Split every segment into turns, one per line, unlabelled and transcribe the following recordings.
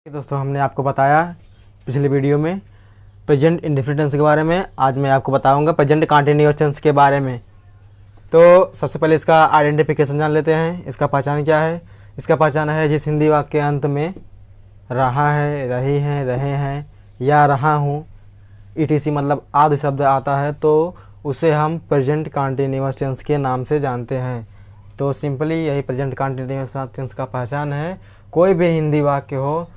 दोस्तों, हमने आपको बताया पिछले वीडियो में प्रेजेंट इंडेफिनिट टेंस के बारे में। आज मैं आपको बताऊंगा प्रेजेंट कंटिन्यूअस टेंस के बारे में। तो सबसे पहले इसका आइडेंटिफिकेशन जान लेते हैं। इसका पहचान क्या है? इसका पहचान है जिस हिंदी वाक्य के अंत में रहा है, रही है, रहे हैं या रहा हूँ ETC मतलब आदि शब्द आता है तो उसे हम प्रेजेंट कंटिन्यूअस टेंस के नाम से जानते हैं। तो सिंपली यही प्रेजेंट कंटिन्यूअस टेंस का पहचान है। कोई भी हिंदी वाक्य हो,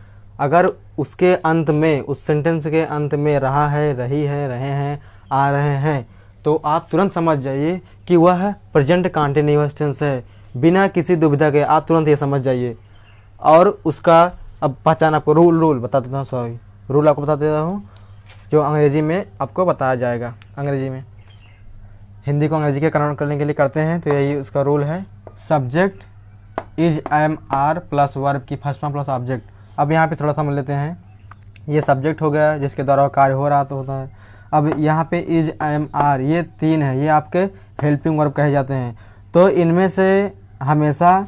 अगर उसके अंत में, उस सेंटेंस के अंत में रहा है, रही है, रहे हैं, आ रहे हैं, तो आप तुरंत समझ जाइए कि वह प्रेजेंट कंटिन्यूअस टेंस है। बिना किसी दुविधा के आप तुरंत ये समझ जाइए। और उसका अब पहचान आपको रूल बता देता हूँ, रूल आपको बता देता हूँ जो अंग्रेजी में आपको बताया जाएगा। अंग्रेजी में हिंदी को अंग्रेजी के कन्वर्ट करने के लिए करते हैं तो यही उसका रूल है। Subject is am are plus verb की फर्स्ट फॉर्म प्लस ऑब्जेक्ट। अब यहाँ पे थोड़ा समझ लेते हैं। ये सब्जेक्ट हो गया जिसके द्वारा कार्य हो रहा तो होता है। अब यहाँ पे इज एम आर ये तीन है, ये आपके हेल्पिंग वर्ब कहे जाते हैं। तो इनमें से हमेशा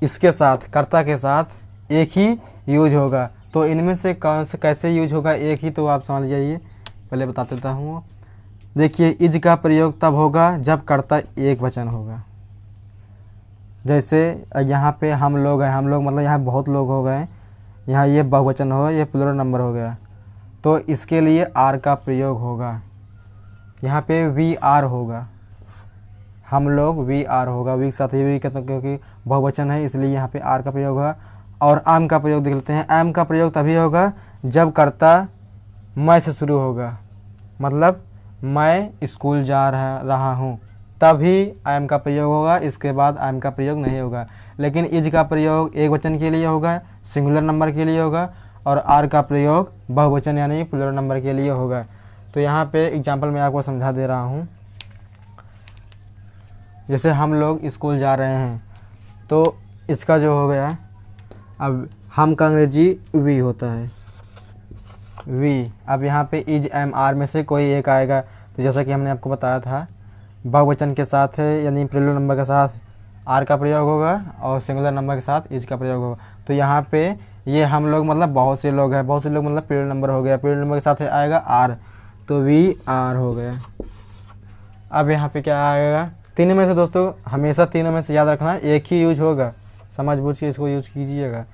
इसके साथ, कर्ता के साथ एक ही यूज होगा। तो इनमें से कौन से कैसे यूज होगा एक ही, तो आप समझ जाइए। पहले बता देता हूँ। देखिए, इज का प्रयोग तब होगा जब कर्ता एक वचन होगा। जैसे यहाँ पे हम लोग हैं, हम लोग मतलब यहाँ बहुत लोग हो गए, यहाँ ये बहुवचन हो, ये प्लूरल नंबर हो गया, तो इसके लिए आर का प्रयोग होगा। यहाँ पे वी आर होगा, हम लोग वी आर होगा, वी के साथ ही वी कहते क्योंकि बहुवचन है इसलिए यहाँ पे आर का प्रयोग होगा। और एम का प्रयोग देख लेते हैं। एम का प्रयोग तभी होगा जब कर्ता मैं से शुरू होगा, मतलब मैं स्कूल जा रहा हूँ, तभी एम का प्रयोग होगा। इसके बाद एम का प्रयोग नहीं होगा। लेकिन इज का प्रयोग एक वचन के लिए होगा, सिंगुलर नंबर के लिए होगा, और आर का प्रयोग बहुवचन यानी प्लूरल नंबर के लिए होगा। तो यहाँ पे एग्जांपल मैं आपको समझा दे रहा हूँ। जैसे हम लोग स्कूल जा रहे हैं, तो इसका जो हो गया, अब हम का अंग्रेजी वी होता है, वी। अब यहाँ पे इज एम आर में से कोई एक आएगा। तो जैसा कि हमने आपको बताया था, बहुवचन के साथ है यानी प्लूरल नंबर के साथ आर का प्रयोग होगा और सिंगुलर नंबर के साथ इज का प्रयोग होगा। तो यहाँ पे ये हम लोग मतलब बहुत से लोग हैं, बहुत से लोग मतलब प्लूरल नंबर हो गया, प्लूरल नंबर के साथ आएगा आर, तो वी आर हो गया। अब यहाँ पे क्या आएगा? तीनों में से दोस्तों हमेशा तीनों में से याद रखना एक ही यूज होगा, समझ बूझ के इसको यूज कीजिएगा।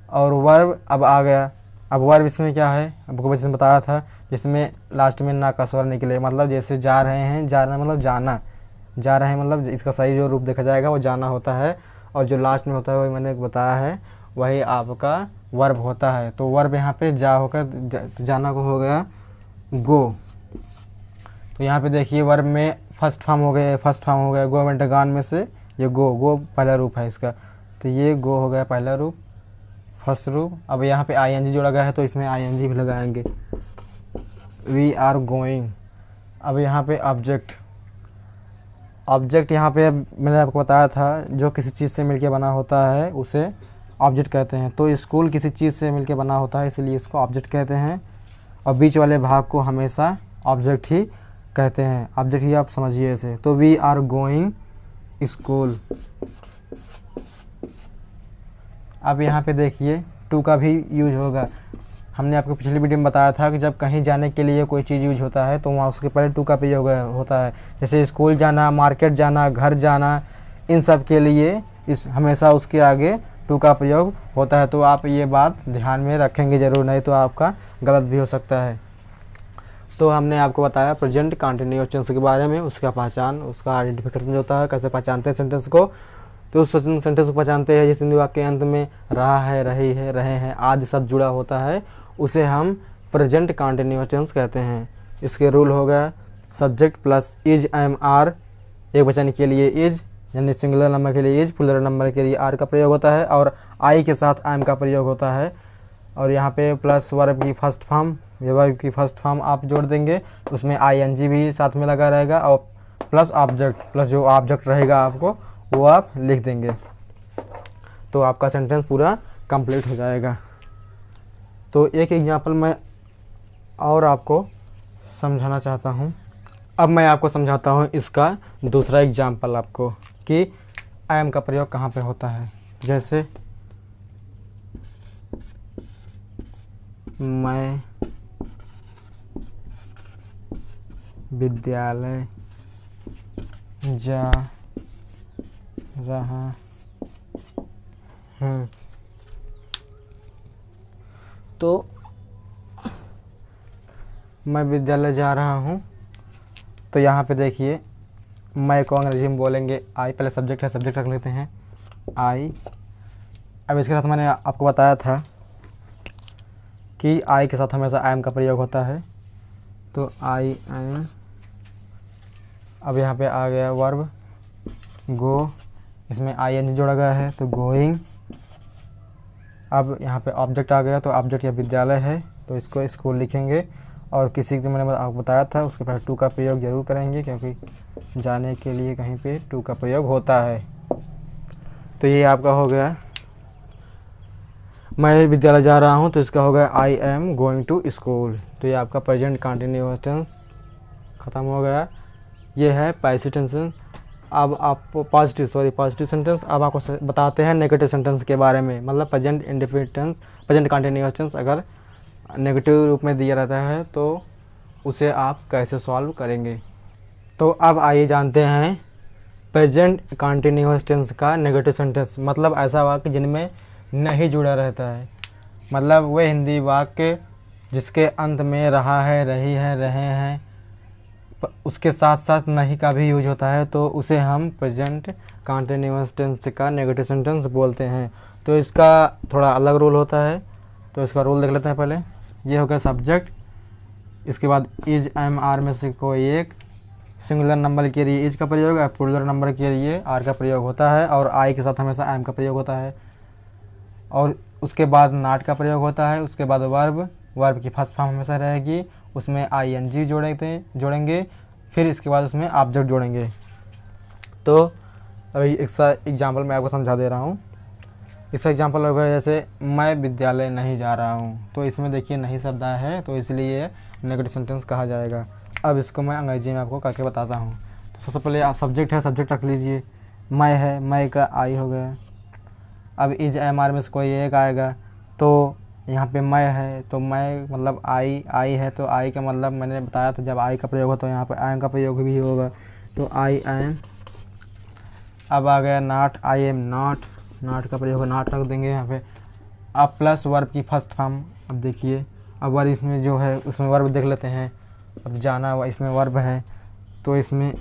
और वर्ब अब आ गया। अब वर्ब इसमें क्या है आपको वैसे बताया था, जिसमें लास्ट में ना का स्वर निकले, मतलब जैसे जा रहे हैं, जाना मतलब जाना, जा रहे हैं मतलब इसका सही जो रूप देखा जाएगा वो जाना होता है, और जो लास्ट में होता है वही मैंने बताया है, वही आपका वर्ब होता है। तो वर्ब यहाँ पे जा होकर जाना को हो गया गो। तो यहाँ पे देखिए वर्ब में फर्स्ट फॉर्म हो गया गो वेंट गॉन में से ये गो पहला रूप है इसका, तो ये गो हो गया पहला रूप, फर्स्ट रूप। अब यहाँ पे ING जोड़ा गया है तो इसमें ING भी लगाएंगे, वी आर गोइंग। अब यहाँ पे ऑब्जेक्ट यहाँ पे मैंने आपको बताया था जो किसी चीज़ से मिलके बना होता है उसे ऑब्जेक्ट कहते हैं। तो स्कूल किसी चीज़ से मिलके बना होता है इसलिए इसको ऑब्जेक्ट कहते हैं, और बीच वाले भाग को हमेशा ऑब्जेक्ट ही कहते हैं। ऑब्जेक्ट ही आप समझिए इसे। तो वी आर गोइंग स्कूल। अब यहाँ पे देखिए टू का भी यूज होगा। हमने आपको पिछली वीडियो में बताया था कि जब कहीं जाने के लिए कोई चीज़ यूज होता है तो वहाँ उसके पहले टू का प्रयोग होता है। जैसे स्कूल जाना, मार्केट जाना, घर जाना, इन सब के लिए हमेशा उसके आगे टू का प्रयोग होता है। तो आप ये बात ध्यान में रखेंगे ज़रूर, नहीं तो आपका गलत भी हो सकता है। तो हमने आपको बताया प्रेजेंट कंटिन्यूअस टेंस के बारे में, उसका पहचान, उसका आइडेंटिफिकेशन जो होता है, कैसे पहचानते हैं सेंटेंस को। तो उस सेंटेंस को पहचानते हैं जिस हिंदी वाक्य के अंत में रहा है, रही है, रहे हैं आदि शब्द जुड़ा होता है, उसे हम प्रेजेंट कंटिन्यूअस टेंस कहते हैं। इसके रूल हो गया subject plus is am are, एक वचन के लिए इज यानी सिंगुलर नंबर के लिए इज, प्लूरल नंबर के लिए आर का प्रयोग होता है, और आई के साथ एम का प्रयोग होता है। और यहाँ पे प्लस वर्ब की फर्स्ट फॉर्म, ये वर्ब की फर्स्ट फॉर्म आप जोड़ देंगे, उसमें ING भी साथ में लगा रहेगा, और प्लस ऑब्जेक्ट, प्लस जो ऑब्जेक्ट रहेगा आपको वो आप लिख देंगे, तो आपका सेंटेंस पूरा कंप्लीट हो जाएगा। तो एक एग्जांपल मैं और आपको समझाना चाहता हूँ। अब मैं आपको समझाता हूँ इसका दूसरा एग्जांपल आपको कि आई एम का प्रयोग कहाँ पे होता है। जैसे मैं विद्यालय जा रहा हूँ। तो मैं विद्यालय जा रहा हूँ, तो यहाँ पे देखिए मैं को अंग्रेजी में बोलेंगे आई, पहले सब्जेक्ट है, सब्जेक्ट रख लेते हैं आई। अब इसके साथ मैंने आपको बताया था कि आई के साथ हमेशा आई एम का प्रयोग होता है, तो आई एम। अब यहाँ पे आ गया वर्ब गो, इसमें आई एन जी जोड़ा गया है तो गोइंग। अब यहाँ पे ऑब्जेक्ट आ गया, तो ऑब्जेक्ट यह विद्यालय है तो इसको स्कूल लिखेंगे, और किसी जो मैंने आपको बताया था उसके पहले टू का प्रयोग जरूर करेंगे, क्योंकि जाने के लिए कहीं पे टू का प्रयोग होता है। तो ये आपका हो गया मैं विद्यालय जा रहा हूँ, तो इसका हो गया I am going to school. तो ये आपका प्रेजेंट कंटिन्यूअस टेंस ख़त्म हो गया। ये है पैसिव टेंस। अब आप पॉजिटिव सेंटेंस। अब आपको बताते हैं नेगेटिव सेंटेंस के बारे में, मतलब present indefinite tense, present continuous tense अगर नेगेटिव रूप में दिया रहता है तो उसे आप कैसे सॉल्व करेंगे। तो अब आइए जानते हैं प्रेजेंट कंटिन्यूअस टेंस का नेगेटिव सेंटेंस, मतलब ऐसा वाक्य जिनमें नहीं जुड़ा रहता है, मतलब वह हिंदी वाक्य जिसके अंत में रहा है, रही है, रहे हैं, उसके साथ साथ नहीं का भी यूज होता है, तो उसे हम प्रेजेंट कंटिन्यूअस टेंस का नेगेटिव सेंटेंस बोलते हैं। तो इसका थोड़ा अलग रूल होता है, तो इसका रूल देख लेते हैं। पहले ये हो गया सब्जेक्ट, इसके बाद इज एम आर में से कोई एक, सिंगुलर नंबर के लिए इज का प्रयोग, और प्लूरल नंबर के लिए आर का प्रयोग होता है, और आई के साथ हमेशा एम का प्रयोग होता है, और उसके बाद नाट का प्रयोग होता है। उसके बाद वर्ब की फर्स्ट फॉर्म हमेशा रहेगी, उसमें आई एन जी जोड़ेंगे, फिर इसके बाद उसमें ऑब्जेक्ट जोड़ेंगे। तो अभी एक एग्जाम्पल मैं आपको समझा दे रहा हूँ। इसका एग्जाम्पल होगा जैसे मैं विद्यालय नहीं जा रहा हूँ, तो इसमें देखिए नहीं शब्द आया है, तो इसलिए नेगेटिव सेंटेंस कहा जाएगा। अब इसको मैं अंग्रेजी में आपको करके बताता हूँ। तो सबसे पहले आप सब्जेक्ट है, सब्जेक्ट रख लीजिए, मैं है, मैं का आई हो गया। अब इज एम आर में से कोई एक आएगा, तो यहाँ पे मैं है, तो मैं मतलब आई है, तो आई का मतलब मैंने बताया था जब आई का प्रयोग होता है यहाँ पे आई एम का प्रयोग भी होगा, तो आई एम। अब आ गया नाट, आई एम नाट का प्रयोग नाट रख देंगे यहाँ पे। अब प्लस वर्ब की फर्स्ट फॉर्म, अब देखिए अब वर्ब इसमें जो है उसमें वर्ब देख लेते हैं। अब जाना इसमें वर्ब है, तो इसमें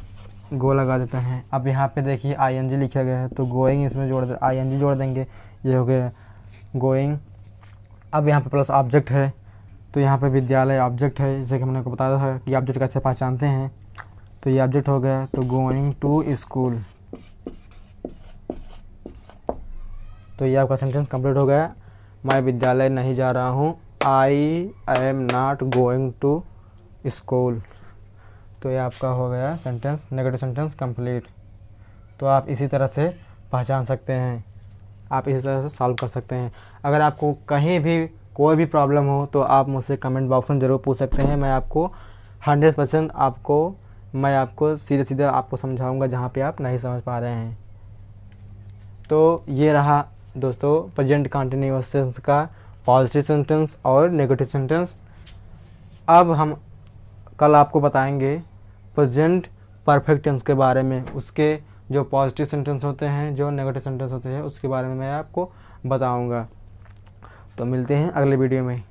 गो लगा देते हैं। अब यहाँ पे देखिए आई एन जी लिखा गया है, तो गोइंग इसमें आई एन जी जोड़ देंगे, ये हो गया गोइंग। अब यहाँ पे प्लस ऑब्जेक्ट है, तो यहाँ पे विद्यालय ऑब्जेक्ट है, जैसे कि हमने को बताया था कि ऑब्जेक्ट कैसे पहचानते हैं, तो ये ऑब्जेक्ट हो गया। तो गोइंग टू स्कूल, तो ये आपका सेंटेंस कंप्लीट हो गया। मैं विद्यालय नहीं जा रहा हूँ, I am not going to school. तो ये आपका हो गया सेंटेंस, नेगेटिव सेंटेंस कंप्लीट। तो आप इसी तरह से पहचान सकते हैं, आप इसी तरह से सॉल्व कर सकते हैं। अगर आपको कहीं भी कोई भी प्रॉब्लम हो तो आप मुझसे कमेंट बॉक्स में ज़रूर पूछ सकते हैं। मैं आपको 100% आपको सीधे आपको समझाऊंगा जहाँ पे आप नहीं समझ पा रहे हैं। तो ये रहा दोस्तों प्रेजेंट कंटिन्यूअस टेंस का पॉजिटिव सेंटेंस और नेगेटिव सेंटेंस। अब हम कल आपको बताएंगे प्रेजेंट परफेक्ट टेंस के बारे में, उसके जो पॉजिटिव सेंटेंस होते हैं, जो नेगेटिव सेंटेंस होते हैं, उसके बारे में मैं आपको बताऊंगा। तो मिलते हैं अगले वीडियो में।